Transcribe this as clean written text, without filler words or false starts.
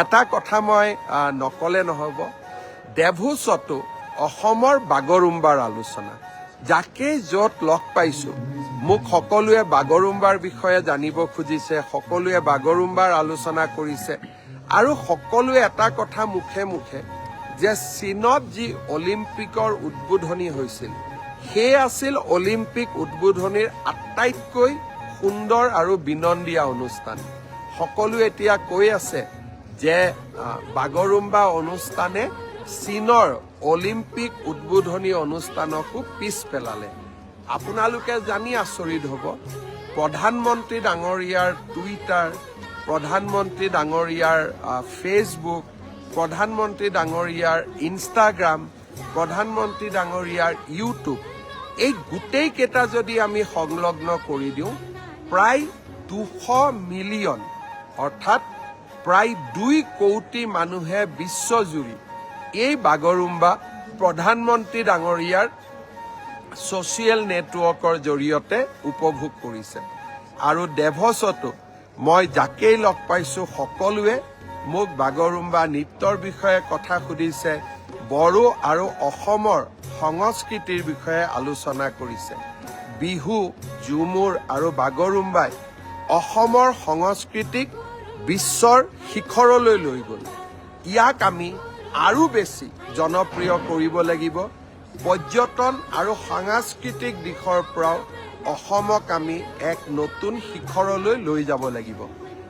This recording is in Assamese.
এটা কথা মই নকলে নহব, ডেভোছতো অসমৰ বাগৰুম্বাৰ আলোচনা, যাকেই য'ত লগ পাইছো মোক সকলোৱে বাগৰুম্বাৰ বিষয়ে জানিব খুজিছে, সকলোৱে বাগৰুম্বাৰ আলোচনা কৰিছে আৰু সকলোৱে এটা কথা মুখে মুখে যে চীনত যি অলিম্পিকৰ উদ্বোধনী হৈছিল সেই আছিল অলিম্পিক উদ্বোধনীৰ আটাইতকৈ সুন্দৰ আৰু বিনন্দীয়া অনুষ্ঠান। সকলোৱে এতিয়া কৈ আছে যে বাগৰুম্বা অনুষ্ঠানে চীনৰ অলিম্পিক উদ্বোধনী অনুষ্ঠানকো পিছ পেলালে। আপোনালোকে জানি আচৰিত হ'ব, প্ৰধানমন্ত্ৰী ডাঙৰীয়াৰ টুইটাৰ, প্ৰধানমন্ত্ৰী ডাঙৰীয়াৰ ফেচবুক, প্ৰধানমন্ত্ৰী ডাঙৰীয়াৰ ইনষ্টাগ্ৰাম, প্ৰধানমন্ত্ৰী ডাঙৰীয়াৰ ইউটিউব, এই গোটেইকেইটা যদি আমি সংলগ্ন কৰি দিওঁ প্ৰায় 200 মিলিয়ন অৰ্থাৎ প্ৰায় 2 কোটি মানুহে বিশ্বজুৰি এই বাগৰুম্বা প্ৰধানমন্ত্ৰী ডাঙৰীয়াৰ ছ'চিয়েল নেটৱৰ্কৰ জৰিয়তে উপভোগ কৰিছে। আৰু ডেভছতো মই যাকেই লগ পাইছোঁ সকলোৱে মোক বাগৰুম্বা নৃত্যৰ বিষয়ে কথা সুধিছে, বড়ো আৰু অসমৰ সংস্কৃতিৰ বিষয়ে আলোচনা কৰিছে। বিহু, ঝুমুৰ আৰু বাগৰুম্বাই অসমৰ সংস্কৃতিক বিশ্বৰ শিখৰলৈ লৈ গ'ল। ইয়াক আমি আৰু বেছি জনপ্ৰিয় কৰিব লাগিব। পৰ্যটন আৰু সাংস্কৃতিক দিশৰ পৰাও অসমক আমি এক নতুন শিখৰলৈ লৈ যাব লাগিব।